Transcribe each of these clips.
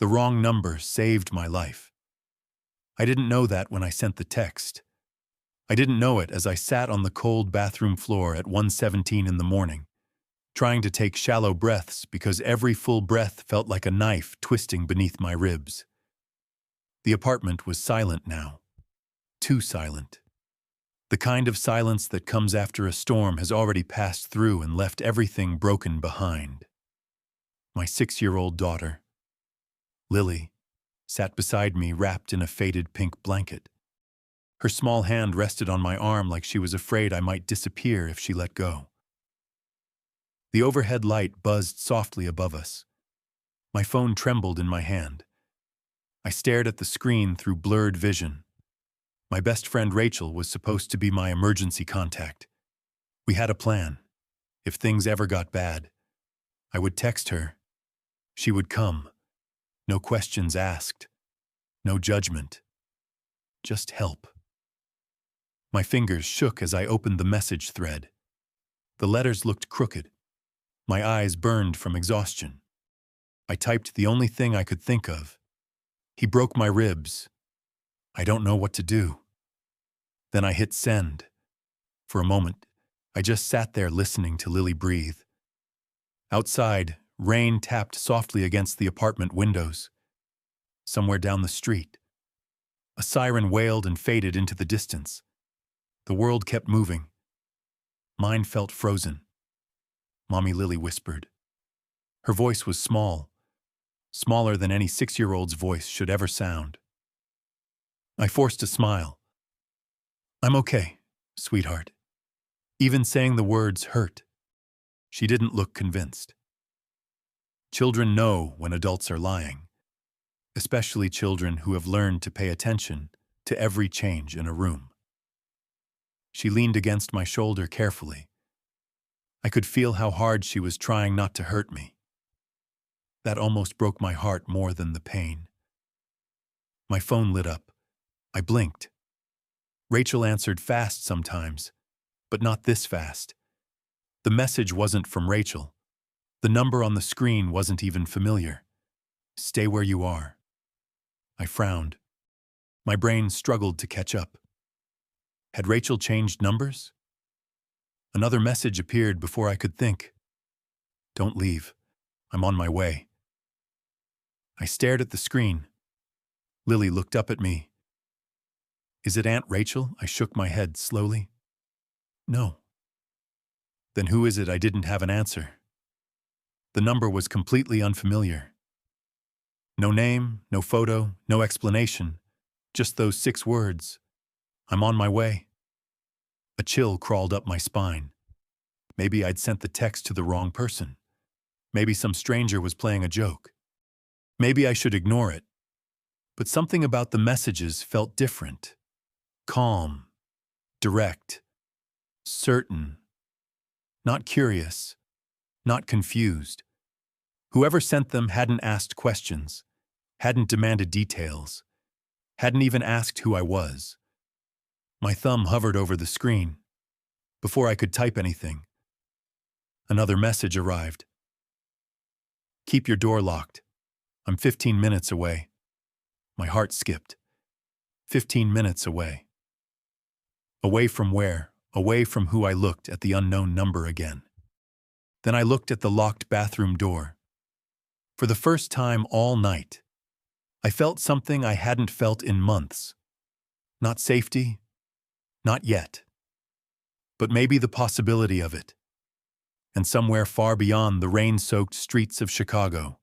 The wrong number saved my life. I didn't know that when I sent the text. I didn't know it as I sat on the cold bathroom floor at 1:17 in the morning, trying to take shallow breaths because every full breath felt like a knife twisting beneath my ribs. The apartment was silent now. Too silent. The kind of silence that comes after a storm has already passed through and left everything broken behind. My 6-year-old daughter, Lily, sat beside me wrapped in a faded pink blanket. Her small hand rested on my arm like she was afraid I might disappear if she let go. The overhead light buzzed softly above us. My phone trembled in my hand. I stared at the screen through blurred vision. My best friend Rachel was supposed to be my emergency contact. We had a plan. If things ever got bad, I would text her. She would come. No questions asked. No judgment. Just help. My fingers shook as I opened the message thread. The letters looked crooked. My eyes burned from exhaustion. I typed the only thing I could think of. He broke my ribs. I don't know what to do. Then I hit send. For a moment, I just sat there listening to Lily breathe. Outside, rain tapped softly against the apartment windows. Somewhere down the street, a siren wailed and faded into the distance. The world kept moving. Mine felt frozen. Mommy Lily whispered. Her voice was small, smaller than any 6-year-old's voice should ever sound. I forced a smile. I'm okay, sweetheart. Even saying the words hurt. She didn't look convinced. Children know when adults are lying, especially children who have learned to pay attention to every change in a room. She leaned against my shoulder carefully. I could feel how hard she was trying not to hurt me. That almost broke my heart more than the pain. My phone lit up. I blinked. Rachel answered fast sometimes, but not this fast. The message wasn't from Rachel. The number on the screen wasn't even familiar. Stay where you are. I frowned. My brain struggled to catch up. Had Rachel changed numbers? Another message appeared before I could think. Don't leave. I'm on my way. I stared at the screen. Lily looked up at me. Is it Aunt Rachel? I shook my head slowly. No. Then who is it? I didn't have an answer. The number was completely unfamiliar. No name, no photo, no explanation. Just those 6 words. I'm on my way. A chill crawled up my spine. Maybe I'd sent the text to the wrong person. Maybe some stranger was playing a joke. Maybe I should ignore it. But something about the messages felt different. Calm. Direct. Certain. Not curious. Not confused. Whoever sent them hadn't asked questions, hadn't demanded details, hadn't even asked who I was. My thumb hovered over the screen. Before I could type anything, another message arrived. Keep your door locked. I'm 15 minutes away. My heart skipped. 15 minutes away. Away from where? Away from who? I looked at the unknown number again. Then I looked at the locked bathroom door. For the first time all night, I felt something I hadn't felt in months. Not safety, not yet, but maybe the possibility of it. And somewhere far beyond the rain-soaked streets of Chicago,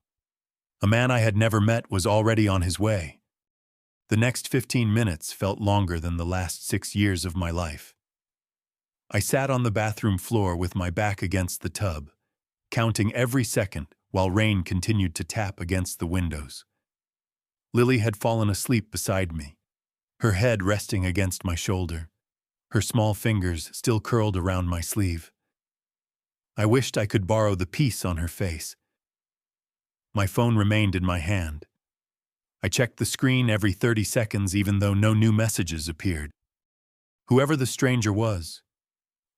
a man I had never met was already on his way. The next 15 minutes felt longer than the last 6 years of my life. I sat on the bathroom floor with my back against the tub, counting every second while rain continued to tap against the windows. Lily had fallen asleep beside me, her head resting against my shoulder, her small fingers still curled around my sleeve. I wished I could borrow the peace on her face. My phone remained in my hand. I checked the screen every 30 seconds even though no new messages appeared. Whoever the stranger was,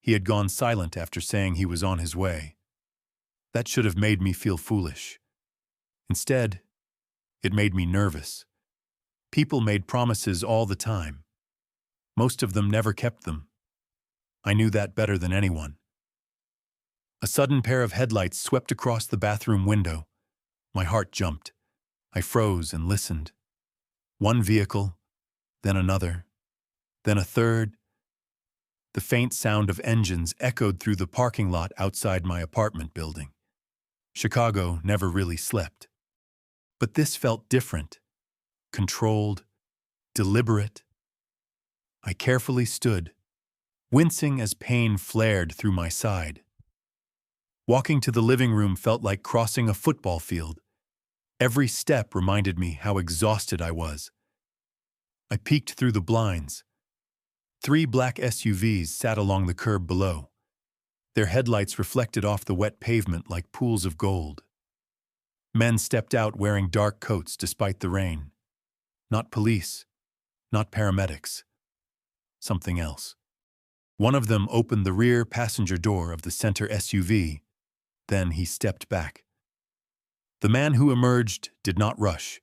he had gone silent after saying he was on his way. That should have made me feel foolish. Instead, It made me nervous. People made promises all the time. Most of them never kept them. I knew that better than anyone. A sudden pair of headlights swept across the bathroom window. My heart jumped. I froze and listened. One vehicle, then another, then a third. The faint sound of engines echoed through the parking lot outside my apartment building. Chicago never really slept. But this felt different, controlled, deliberate. I carefully stood, wincing as pain flared through my side. Walking to the living room felt like crossing a football field. Every step reminded me how exhausted I was. I peeked through the blinds. 3 black SUVs sat along the curb below. Their headlights reflected off the wet pavement like pools of gold. Men stepped out wearing dark coats despite the rain. Not police, not paramedics. Something else. One of them opened the rear passenger door of the center SUV. Then he stepped back. The man who emerged did not rush.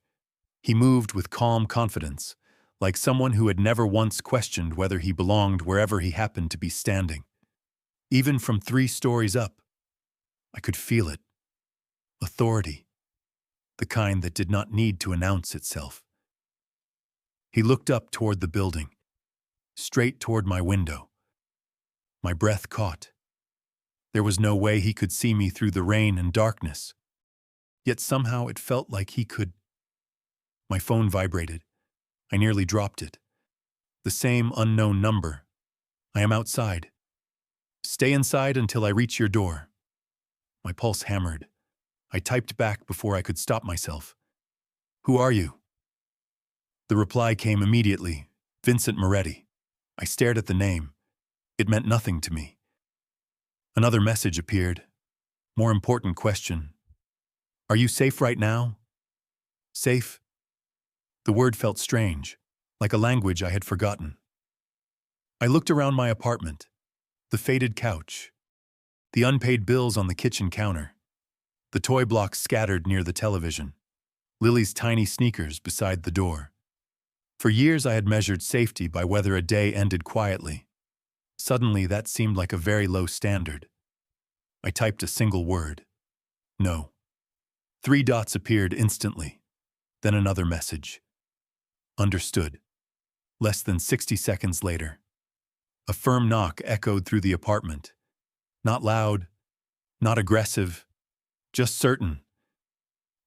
He moved with calm confidence, like someone who had never once questioned whether he belonged wherever he happened to be standing. Even from 3 stories up, I could feel it. Authority. The kind that did not need to announce itself. He looked up toward the building, straight toward my window. My breath caught. There was no way he could see me through the rain and darkness. Yet somehow it felt like he could. My phone vibrated. I nearly dropped it. The same unknown number. I am outside. Stay inside until I reach your door. My pulse hammered. I typed back before I could stop myself. Who are you? The reply came immediately. Vincent Moretti. I stared at the name. It meant nothing to me. Another message appeared. More important question. Are you safe right now? Safe? The word felt strange, like a language I had forgotten. I looked around my apartment. The faded couch. The unpaid bills on the kitchen counter. The toy blocks scattered near the television. Lily's tiny sneakers beside the door. For years I had measured safety by whether a day ended quietly. Suddenly that seemed like a very low standard. I typed a single word. No. 3 dots appeared instantly. Then another message. Understood. Less than 60 seconds later. A firm knock echoed through the apartment. Not loud, not aggressive, just certain.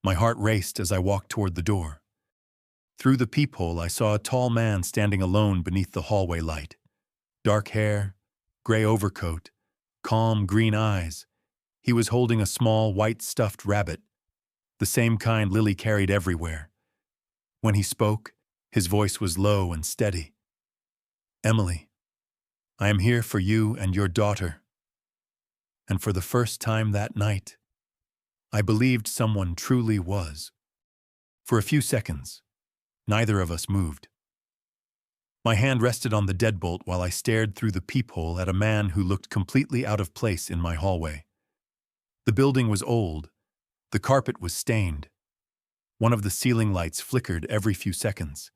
My heart raced as I walked toward the door. Through the peephole I saw a tall man standing alone beneath the hallway light. Dark hair, gray overcoat, calm green eyes. He was holding a small white stuffed rabbit, the same kind Lily carried everywhere. When he spoke, his voice was low and steady. Emily, I am here for you and your daughter. And for the first time that night, I believed someone truly was. For a few seconds, neither of us moved. My hand rested on the deadbolt while I stared through the peephole at a man who looked completely out of place in my hallway. The building was old. The carpet was stained. One of the ceiling lights flickered every few seconds.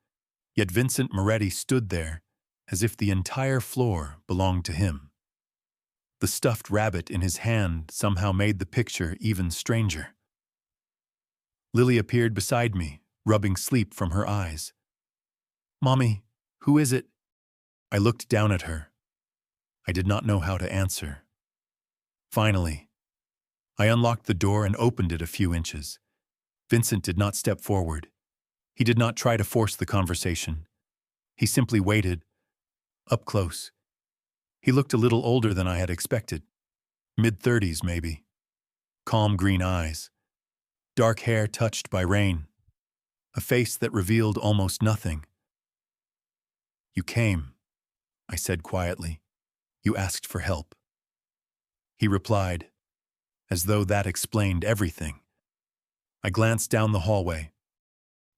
Yet Vincent Moretti stood there, as if the entire floor belonged to him. The stuffed rabbit in his hand somehow made the picture even stranger. Lily appeared beside me, rubbing sleep from her eyes. Mommy, who is it? I looked down at her. I did not know how to answer. Finally, I unlocked the door and opened it a few inches. Vincent did not step forward. He did not try to force the conversation. He simply waited, up close. He looked a little older than I had expected. Mid-30s, maybe. Calm green eyes. Dark hair touched by rain. A face that revealed almost nothing. You came, I said quietly. You asked for help. He replied, as though that explained everything. I glanced down the hallway.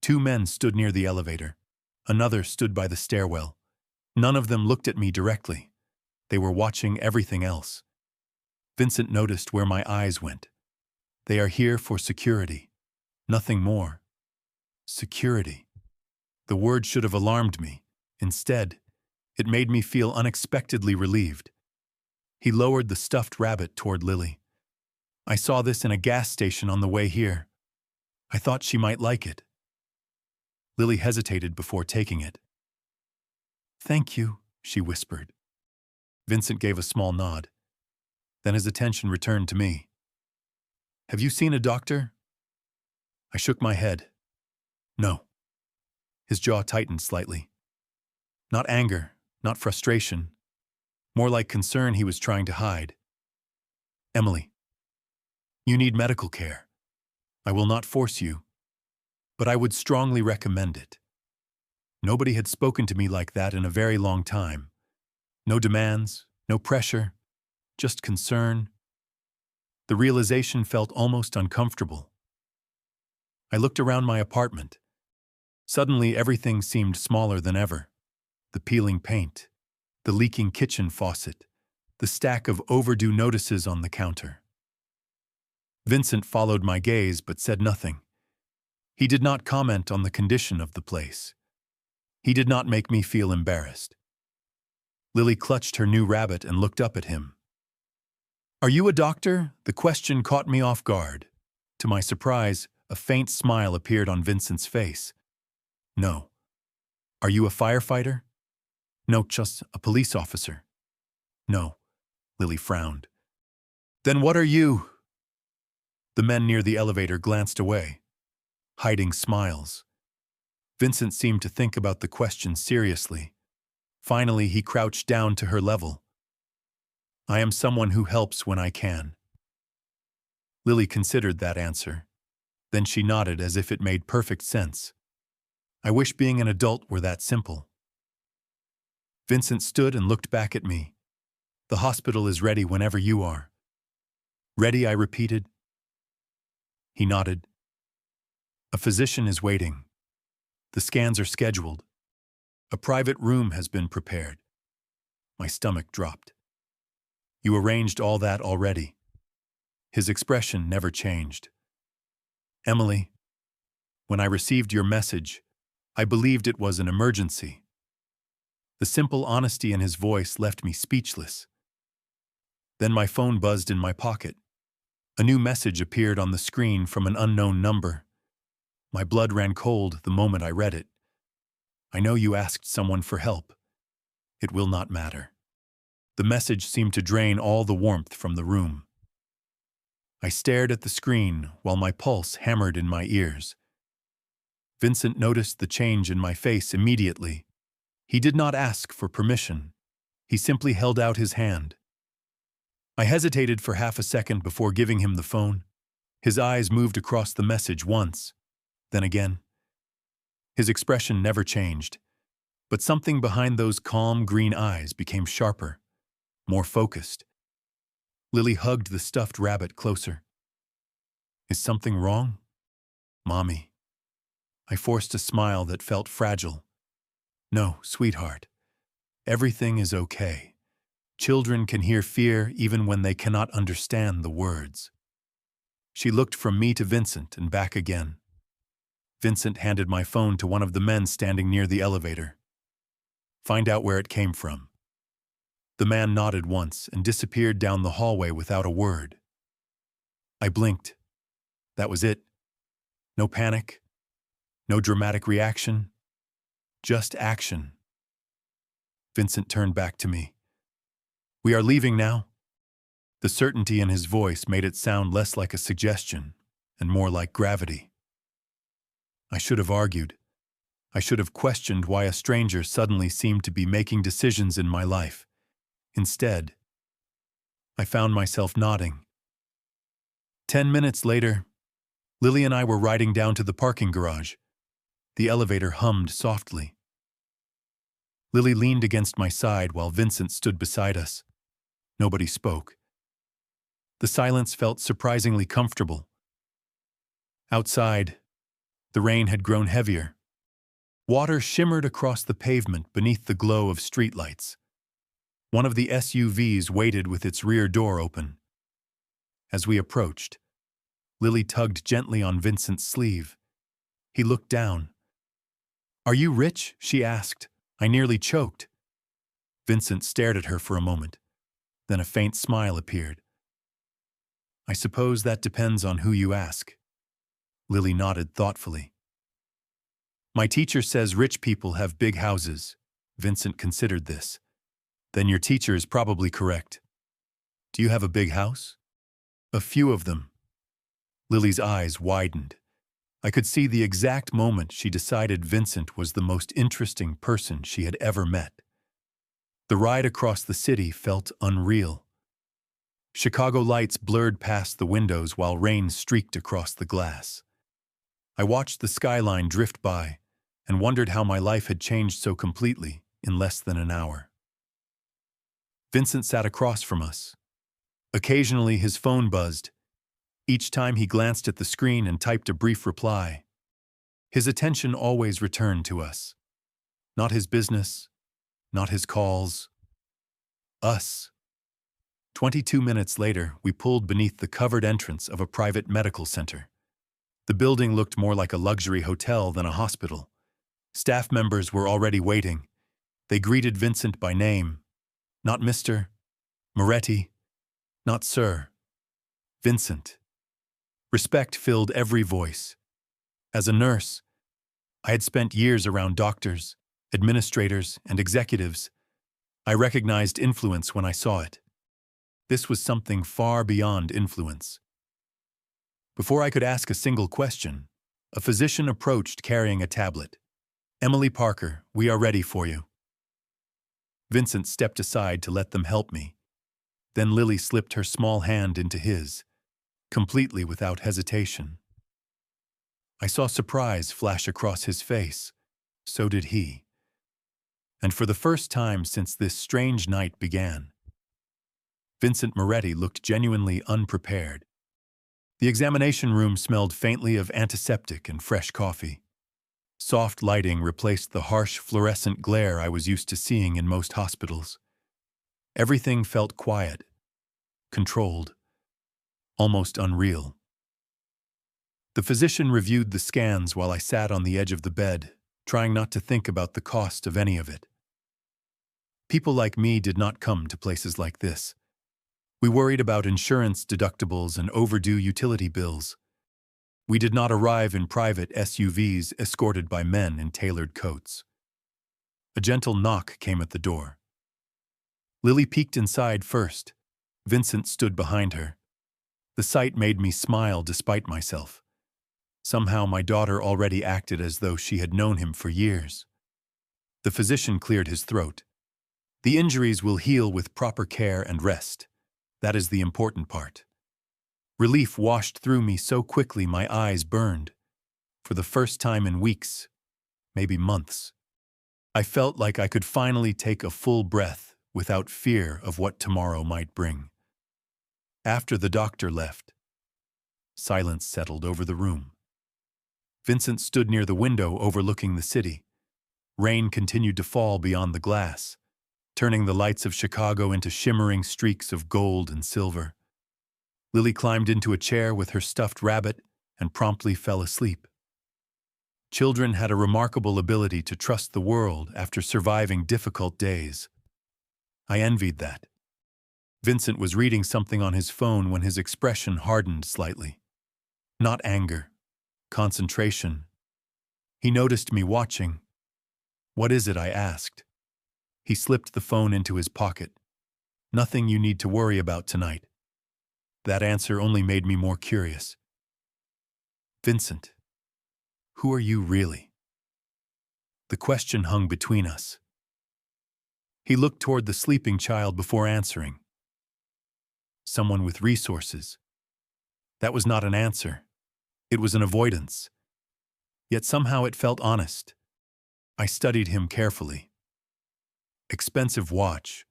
2 men stood near the elevator. Another stood by the stairwell. None of them looked at me directly. They were watching everything else. Vincent noticed where my eyes went. They are here for security, nothing more. Security. The word should have alarmed me. Instead, it made me feel unexpectedly relieved. He lowered the stuffed rabbit toward Lily. I saw this in a gas station on the way here. I thought she might like it. Lily hesitated before taking it. "Thank you," she whispered. Vincent gave a small nod. Then his attention returned to me. "Have you seen a doctor?" I shook my head. "No." His jaw tightened slightly. Not anger, not frustration. More like concern he was trying to hide. "Emily, you need medical care. I will not force you, but I would strongly recommend it." Nobody had spoken to me like that in a very long time. No demands, no pressure, just concern. The realization felt almost uncomfortable. I looked around my apartment. Suddenly, everything seemed smaller than ever. The peeling paint, the leaking kitchen faucet, the stack of overdue notices on the counter. Vincent followed my gaze but said nothing. He did not comment on the condition of the place. He did not make me feel embarrassed. Lily clutched her new rabbit and looked up at him. "Are you a doctor?" The question caught me off guard. To my surprise, a faint smile appeared on Vincent's face. "No." "Are you a firefighter?" "No, just a police officer." "No." Lily frowned. "Then what are you?" The men near the elevator glanced away, hiding smiles. Vincent seemed to think about the question seriously. Finally, he crouched down to her level. "I am someone who helps when I can." Lily considered that answer. Then she nodded as if it made perfect sense. I wish being an adult were that simple. Vincent stood and looked back at me. "The hospital is ready whenever you are." "Ready?" I repeated. He nodded. "A physician is waiting. The scans are scheduled. A private room has been prepared." My stomach dropped. "You arranged all that already?" His expression never changed. "Emily, when I received your message, I believed it was an emergency." The simple honesty in his voice left me speechless. Then my phone buzzed in my pocket. A new message appeared on the screen from an unknown number. My blood ran cold the moment I read it. "I know you asked someone for help. It will not matter." The message seemed to drain all the warmth from the room. I stared at the screen while my pulse hammered in my ears. Vincent noticed the change in my face immediately. He did not ask for permission. He simply held out his hand. I hesitated for half a second before giving him the phone. His eyes moved across the message once, then again. His expression never changed, but something behind those calm green eyes became sharper, more focused. Lily hugged the stuffed rabbit closer. "Is something wrong?" "Mommy." I forced a smile that felt fragile. "No, sweetheart. Everything is okay. Children can hear fear even when they cannot understand the words." She looked from me to Vincent and back again. Vincent handed my phone to one of the men standing near the elevator. "Find out where it came from." The man nodded once and disappeared down the hallway without a word. I blinked. That was it. No panic, no dramatic reaction, just action. Vincent turned back to me. "We are leaving now?" The certainty in his voice made it sound less like a suggestion and more like gravity. I should have argued. I should have questioned why a stranger suddenly seemed to be making decisions in my life. Instead, I found myself nodding. 10 minutes later, Lily and I were riding down to the parking garage. The elevator hummed softly. Lily leaned against my side while Vincent stood beside us. Nobody spoke. The silence felt surprisingly comfortable. Outside, the rain had grown heavier. Water shimmered across the pavement beneath the glow of streetlights. One of the SUVs waited with its rear door open. As we approached, Lily tugged gently on Vincent's sleeve. He looked down. "Are you rich?" she asked. I nearly choked. Vincent stared at her for a moment. Then a faint smile appeared. "I suppose that depends on who you ask." Lily nodded thoughtfully. "My teacher says rich people have big houses." Vincent considered this. "Then your teacher is probably correct. Do you have a big house?" "A few of them." Lily's eyes widened. I could see the exact moment she decided Vincent was the most interesting person she had ever met. The ride across the city felt unreal. Chicago lights blurred past the windows while rain streaked across the glass. I watched the skyline drift by and wondered how my life had changed so completely in less than an hour. Vincent sat across from us. Occasionally his phone buzzed. Each time he glanced at the screen and typed a brief reply. His attention always returned to us. Not his business, not his calls. Us. 22 minutes later, we pulled beneath the covered entrance of a private medical center. The building looked more like a luxury hotel than a hospital. Staff members were already waiting. They greeted Vincent by name. Not Mr. Moretti, not Sir. Vincent. Respect filled every voice. As a nurse, I had spent years around doctors, administrators, and executives. I recognized influence when I saw it. This was something far beyond influence. Before I could ask a single question, a physician approached carrying a tablet. "Emily Parker, we are ready for you." Vincent stepped aside to let them help me. Then Lily slipped her small hand into his, completely without hesitation. I saw surprise flash across his face. So did he. And for the first time since this strange night began, Vincent Moretti looked genuinely unprepared. The examination room smelled faintly of antiseptic and fresh coffee. Soft lighting replaced the harsh fluorescent glare I was used to seeing in most hospitals. Everything felt quiet, controlled, almost unreal. The physician reviewed the scans while I sat on the edge of the bed, trying not to think about the cost of any of it. People like me did not come to places like this. We worried about insurance deductibles and overdue utility bills. We did not arrive in private SUVs escorted by men in tailored coats. A gentle knock came at the door. Lily peeked inside first. Vincent stood behind her. The sight made me smile despite myself. Somehow my daughter already acted as though she had known him for years. The physician cleared his throat. "The injuries will heal with proper care and rest. That is the important part." Relief washed through me so quickly my eyes burned. For the first time in weeks, maybe months, I felt like I could finally take a full breath without fear of what tomorrow might bring. After the doctor left, silence settled over the room. Vincent stood near the window overlooking the city. Rain continued to fall beyond the glass, turning the lights of Chicago into shimmering streaks of gold and silver. Lily climbed into a chair with her stuffed rabbit and promptly fell asleep. Children had a remarkable ability to trust the world after surviving difficult days. I envied that. Vincent was reading something on his phone when his expression hardened slightly. Not anger, concentration. He noticed me watching. "What is it?" I asked. He slipped the phone into his pocket. "Nothing you need to worry about tonight." That answer only made me more curious. "Vincent, who are you really?" The question hung between us. He looked toward the sleeping child before answering. "Someone with resources." That was not an answer. It was an avoidance. Yet somehow it felt honest. I studied him carefully. Expensive watch,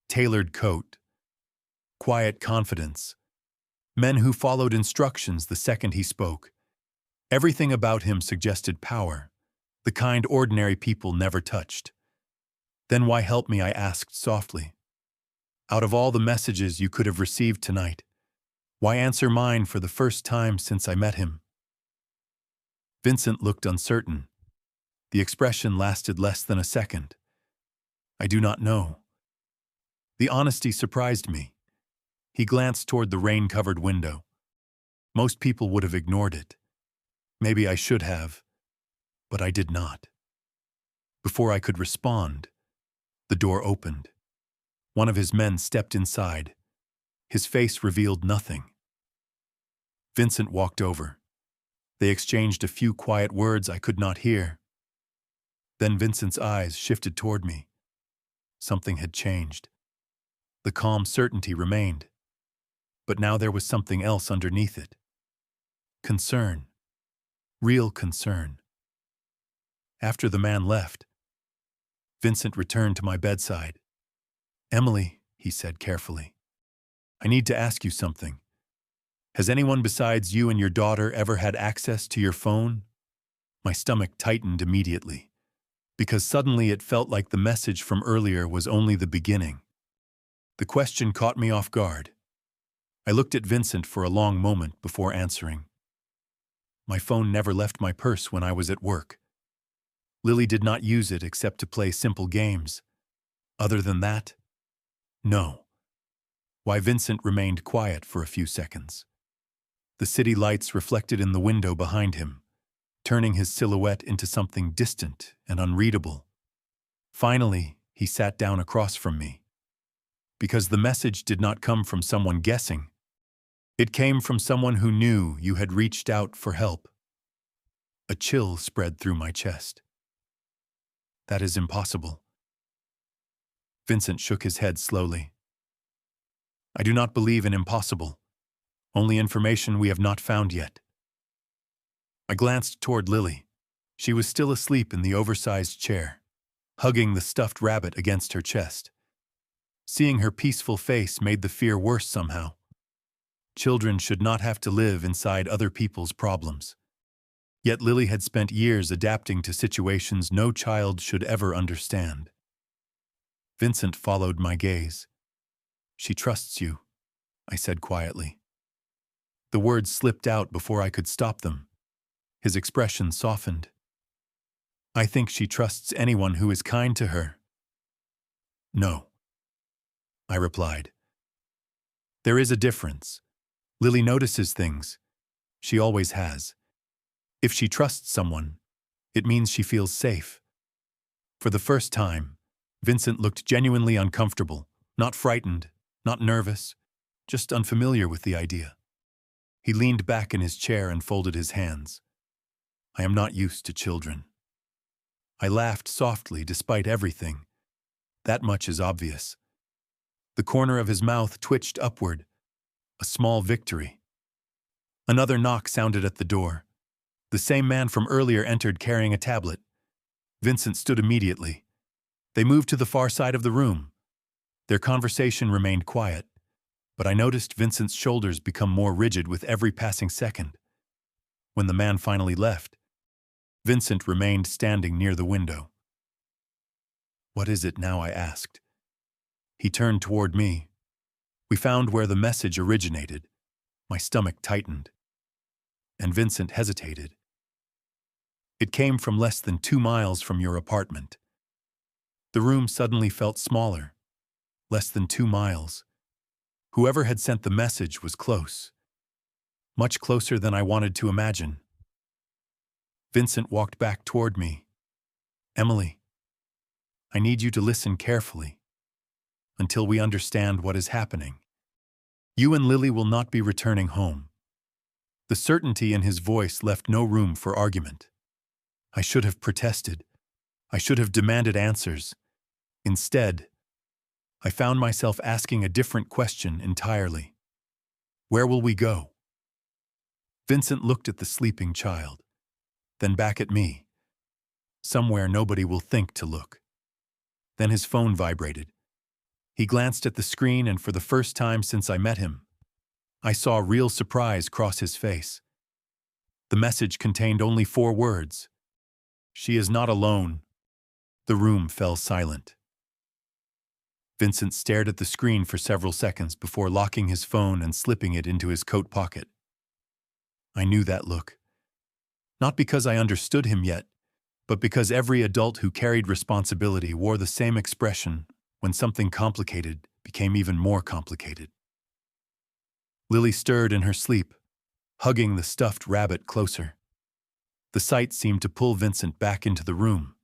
tailored coat, quiet confidence, men who followed instructions the second he spoke. Everything about him suggested power, the kind ordinary people never touched. "Then why help me?" I asked softly. "Out of all the messages you could have received tonight, why answer mine for the first time since I met him?" Vincent looked uncertain. The expression lasted less than a second. I do not know. The honesty surprised me. He glanced toward the rain-covered window. Most people would have ignored it. Maybe I should have, but I did not. Before I could respond, the door opened. One of his men stepped inside. His face revealed nothing. Vincent walked over. They exchanged a few quiet words I could not hear. Then Vincent's eyes shifted toward me. Something had changed. The calm certainty remained. But now there was something else underneath it. Concern. Real concern. After the man left, Vincent returned to my bedside. "Emily," he said carefully, "I need to ask you something. Has anyone besides you and your daughter ever had access to your phone?" My stomach tightened immediately, because suddenly it felt like the message from earlier was only the beginning. The question caught me off guard. I looked at Vincent for a long moment before answering. My phone never left my purse when I was at work. Lily did not use it except to play simple games. Other than that, no. Why, Vincent remained quiet for a few seconds. The city lights reflected in the window behind him, turning his silhouette into something distant and unreadable. Finally, he sat down across from me. Because the message did not come from someone guessing. It came from someone who knew you had reached out for help. A chill spread through my chest. That is impossible. Vincent shook his head slowly. I do not believe in impossible. Only information we have not found yet. I glanced toward Lily. She was still asleep in the oversized chair, hugging the stuffed rabbit against her chest. Seeing her peaceful face made the fear worse somehow. Children should not have to live inside other people's problems. Yet Lily had spent years adapting to situations no child should ever understand. Vincent followed my gaze. She trusts you, I said quietly. The words slipped out before I could stop them. His expression softened. I think she trusts anyone who is kind to her. No, I replied. There is a difference. Lily notices things. She always has. If she trusts someone, it means she feels safe. For the first time, Vincent looked genuinely uncomfortable, not frightened, not nervous, just unfamiliar with the idea. He leaned back in his chair and folded his hands. I am not used to children. I laughed softly despite everything. That much is obvious. The corner of his mouth twitched upward. A small victory. Another knock sounded at the door. The same man from earlier entered carrying a tablet. Vincent stood immediately. They moved to the far side of the room. Their conversation remained quiet, but I noticed Vincent's shoulders become more rigid with every passing second. When the man finally left, Vincent remained standing near the window. What is it now? I asked. He turned toward me. We found where the message originated. My stomach tightened. And Vincent hesitated. It came from less than 2 miles from your apartment. The room suddenly felt smaller. Less than 2 miles. Whoever had sent the message was close. Much closer than I wanted to imagine. Vincent walked back toward me. Emily, I need you to listen carefully. Until we understand what is happening. You and Lily will not be returning home. The certainty in his voice left no room for argument. I should have protested. I should have demanded answers. Instead, I found myself asking a different question entirely. Where will we go? Vincent looked at the sleeping child, then back at me. Somewhere nobody will think to look. Then his phone vibrated. He glanced at the screen, and for the first time since I met him, I saw real surprise cross his face. The message contained only 4 words. She is not alone. The room fell silent. Vincent stared at the screen for several seconds before locking his phone and slipping it into his coat pocket. I knew that look. Not because I understood him yet, but because every adult who carried responsibility wore the same expression when something complicated became even more complicated. Lily stirred in her sleep, hugging the stuffed rabbit closer. The sight seemed to pull Vincent back into the room.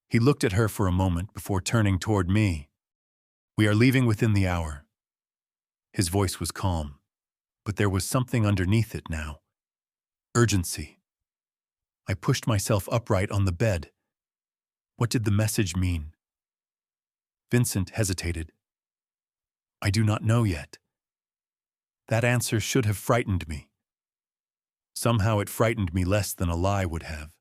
He looked at her for a moment before turning toward me. "We are leaving within the hour." His voice was calm, but there was something underneath it now. Urgency. I pushed myself upright on the bed. What did the message mean? Vincent hesitated. "I do not know yet." That answer should have frightened me. Somehow it frightened me less than a lie would have.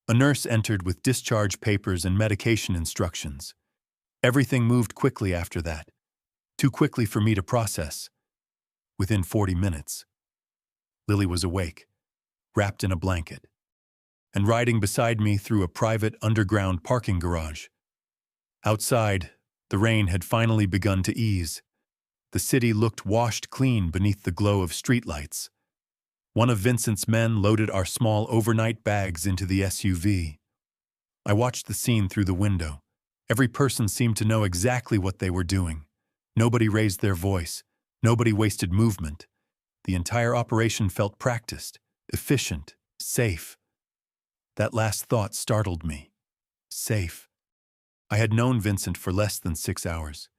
A nurse entered with discharge papers and medication instructions. Everything moved quickly after that, too quickly for me to process. Within 40 minutes, Lily was awake, wrapped in a blanket, and riding beside me through a private underground parking garage. Outside, the rain had finally begun to ease. The city looked washed clean beneath the glow of streetlights. One of Vincent's men loaded our small overnight bags into the SUV. I watched the scene through the window. Every person seemed to know exactly what they were doing. Nobody raised their voice. Nobody wasted movement. The entire operation felt practiced, efficient, safe. That last thought startled me. Safe. I had known Vincent for less than 6 hours.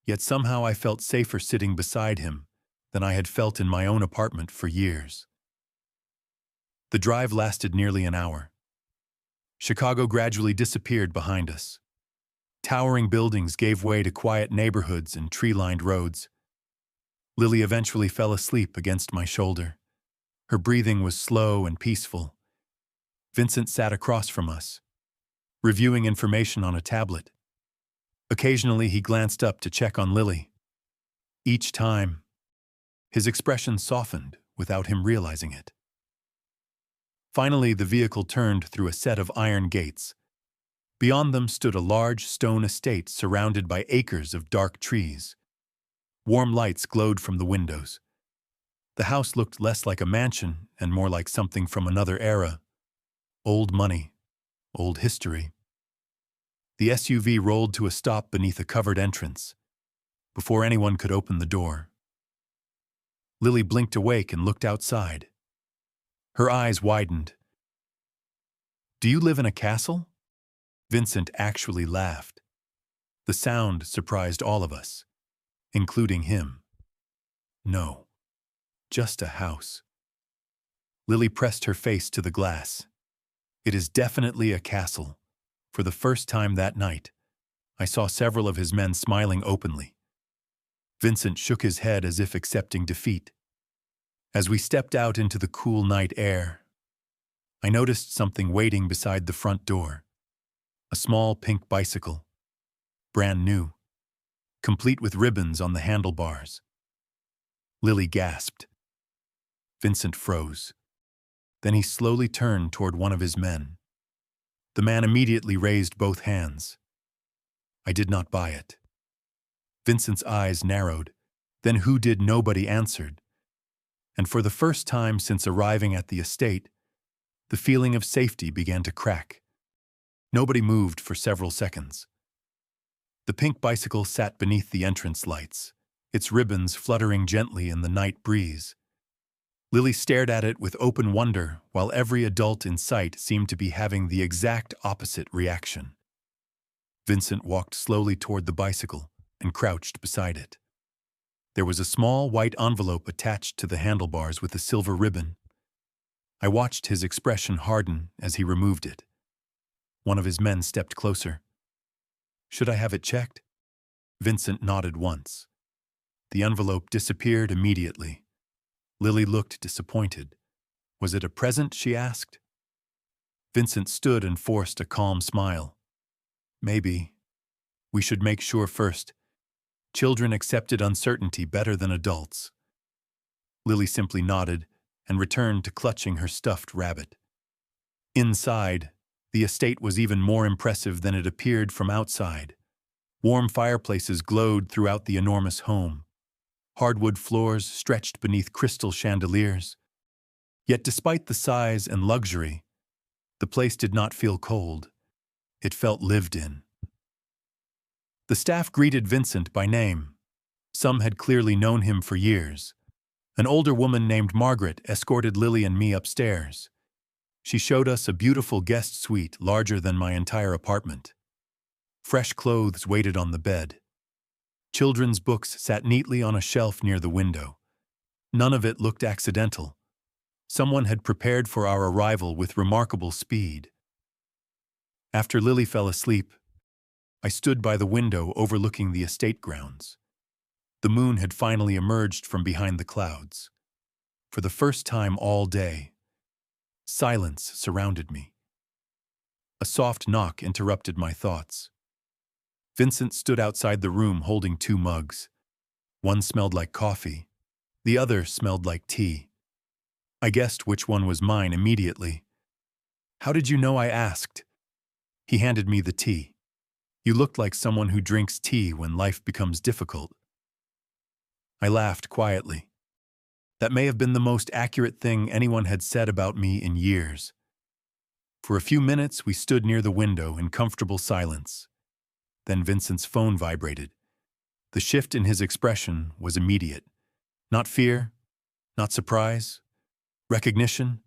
Yet somehow I felt safer sitting beside him than I had felt in my own apartment for years. The drive lasted nearly an hour. Chicago gradually disappeared behind us. Towering buildings gave way to quiet neighborhoods and tree-lined roads. Lily eventually fell asleep against my shoulder. Her breathing was slow and peaceful. Vincent sat across from us, reviewing information on a tablet. Occasionally he glanced up to check on Lily. Each time, his expression softened without him realizing it. Finally, the vehicle turned through a set of iron gates. Beyond them stood a large stone estate surrounded by acres of dark trees. Warm lights glowed from the windows. The house looked less like a mansion and more like something from another era. Old money, old history. The SUV rolled to a stop beneath a covered entrance. Before anyone could open the door, Lily blinked awake and looked outside. Her eyes widened. "Do you live in a castle?" Vincent actually laughed. The sound surprised all of us, including him. "No, just a house." Lily pressed her face to the glass. "It is definitely a castle." For the first time that night, I saw several of his men smiling openly. Vincent shook his head as if accepting defeat. As we stepped out into the cool night air, I noticed something waiting beside the front door. A small pink bicycle, brand new, complete with ribbons on the handlebars. Lily gasped. Vincent froze. Then he slowly turned toward one of his men. The man immediately raised both hands. I did not buy it. Vincent's eyes narrowed. Then who did nobody answered. And for the first time since arriving at the estate, the feeling of safety began to crack. Nobody moved for several seconds. The pink bicycle sat beneath the entrance lights, its ribbons fluttering gently in the night breeze. Lily stared at it with open wonder, while every adult in sight seemed to be having the exact opposite reaction. Vincent walked slowly toward the bicycle and crouched beside it. There was a small white envelope attached to the handlebars with a silver ribbon. I watched his expression harden as he removed it. One of his men stepped closer. "Should I have it checked?" Vincent nodded once. The envelope disappeared immediately. Lily looked disappointed. "Was it a present?" she asked. Vincent stood and forced a calm smile. "Maybe. We should make sure first. Children accepted uncertainty better than adults." Lily simply nodded and returned to clutching her stuffed rabbit. Inside, the estate was even more impressive than it appeared from outside. Warm fireplaces glowed throughout the enormous home. Hardwood floors stretched beneath crystal chandeliers. Yet despite the size and luxury, the place did not feel cold. It felt lived in. The staff greeted Vincent by name. Some had clearly known him for years. An older woman named Margaret escorted Lily and me upstairs. She showed us a beautiful guest suite larger than my entire apartment. Fresh clothes waited on the bed. Children's books sat neatly on a shelf near the window. None of it looked accidental. Someone had prepared for our arrival with remarkable speed. After Lily fell asleep, I stood by the window overlooking the estate grounds. The moon had finally emerged from behind the clouds. For the first time all day, silence surrounded me. A soft knock interrupted my thoughts. Vincent stood outside the room holding 2 mugs. One smelled like coffee. The other smelled like tea. I guessed which one was mine immediately. "How did you know?" I asked. He handed me the tea. "You looked like someone who drinks tea when life becomes difficult." I laughed quietly. That may have been the most accurate thing anyone had said about me in years. For a few minutes, we stood near the window in comfortable silence. Then Vincent's phone vibrated. The shift in his expression was immediate. Not fear, not surprise, recognition.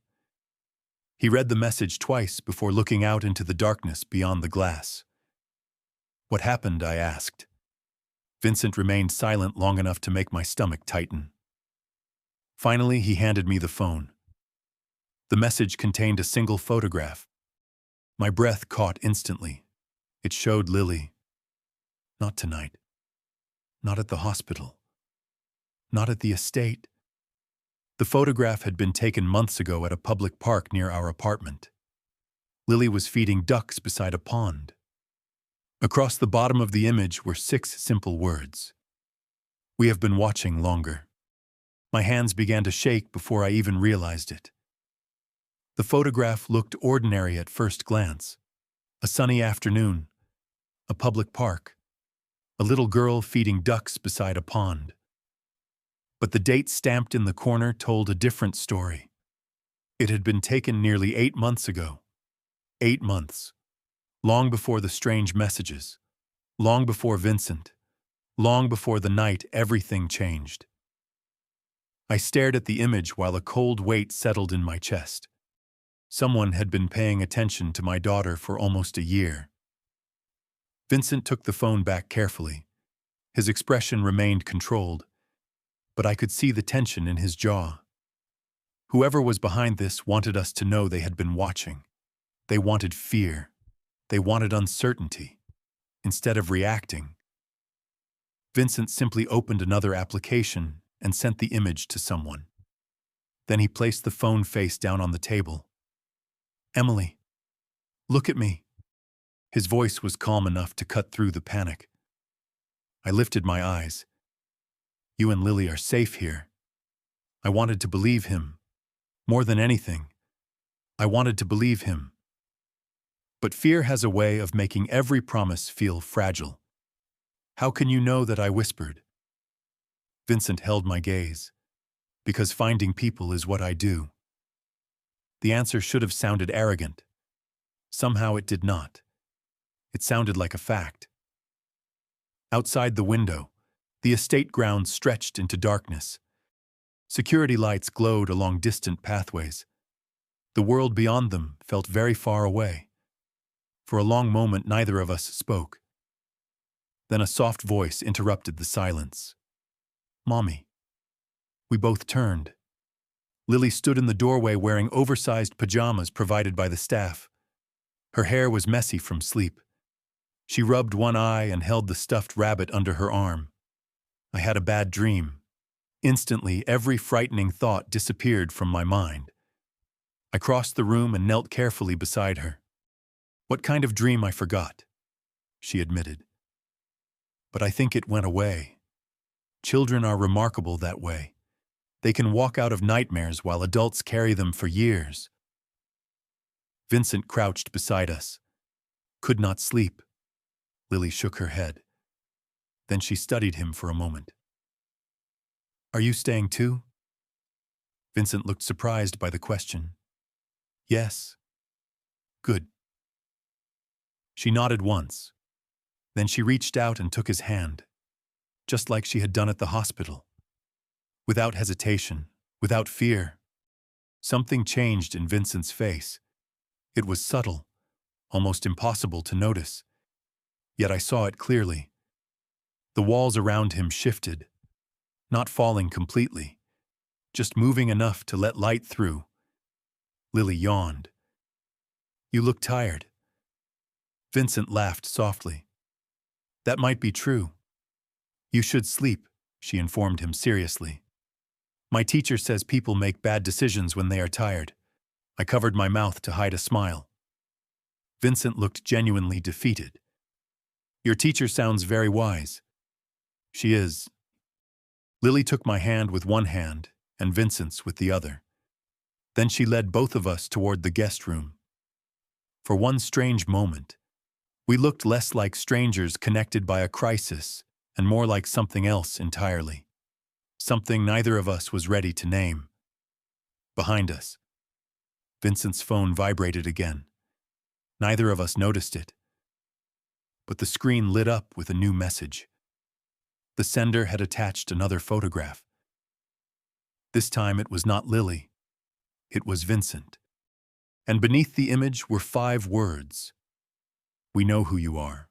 He read the message twice before looking out into the darkness beyond the glass. "What happened?" I asked. Vincent remained silent long enough to make my stomach tighten. Finally, he handed me the phone. The message contained a single photograph. My breath caught instantly. It showed Lily. Not tonight. Not at the hospital. Not at the estate. The photograph had been taken months ago at a public park near our apartment. Lily was feeding ducks beside a pond. Across the bottom of the image were 6 simple words. "We have been watching longer." My hands began to shake before I even realized it. The photograph looked ordinary at first glance. A sunny afternoon, a public park, a little girl feeding ducks beside a pond. But the date stamped in the corner told a different story. It had been taken nearly 8 months ago. 8 months. Long before the strange messages. Long before Vincent. Long before the night everything changed. I stared at the image while a cold weight settled in my chest. Someone had been paying attention to my daughter for almost a year. Vincent took the phone back carefully. His expression remained controlled, but I could see the tension in his jaw. Whoever was behind this wanted us to know they had been watching. They wanted fear. They wanted uncertainty. Instead of reacting, Vincent simply opened another application and sent the image to someone. Then he placed the phone face down on the table. "Emily, look at me." His voice was calm enough to cut through the panic. I lifted my eyes. "You and Lily are safe here." I wanted to believe him. More than anything, I wanted to believe him. But fear has a way of making every promise feel fragile. "How can you know that?" I whispered. Vincent held my gaze. "Because finding people is what I do." The answer should have sounded arrogant. Somehow it did not. It sounded like a fact. Outside the window, the estate grounds stretched into darkness. Security lights glowed along distant pathways. The world beyond them felt very far away. For a long moment, neither of us spoke. Then a soft voice interrupted the silence. "Mommy." We both turned. Lily stood in the doorway wearing oversized pajamas provided by the staff. Her hair was messy from sleep. She rubbed one eye and held the stuffed rabbit under her arm. I had a bad dream. Instantly, every frightening thought disappeared from my mind. I crossed the room and knelt carefully beside her. "What kind of dream?" I forgot, she admitted. "But I think it went away. Children are remarkable that way. They can walk out of nightmares while adults carry them for years." Vincent crouched beside us. "Could not sleep." Lily shook her head. Then she studied him for a moment. "Are you staying too?" Vincent looked surprised by the question. Yes. Good. She nodded once. Then she reached out and took his hand, just like she had done at the hospital. Without hesitation, without fear. Something changed in Vincent's face. It was subtle, almost impossible to notice. Yet I saw it clearly. The walls around him shifted, not falling completely, just moving enough to let light through. Lily yawned. You look tired. Vincent laughed softly. That might be true. You should sleep, she informed him seriously. My teacher says people make bad decisions when they are tired. I covered my mouth to hide a smile. Vincent looked genuinely defeated. Your teacher sounds very wise. She is. Lily took my hand with one hand and Vincent's with the other. Then she led both of us toward the guest room. For one strange moment, we looked less like strangers connected by a crisis and more like something else entirely. Something neither of us was ready to name. Behind us, Vincent's phone vibrated again. Neither of us noticed it. But the screen lit up with a new message. The sender had attached another photograph. This time it was not Lily. It was Vincent. And beneath the image were 5 words. We know who you are.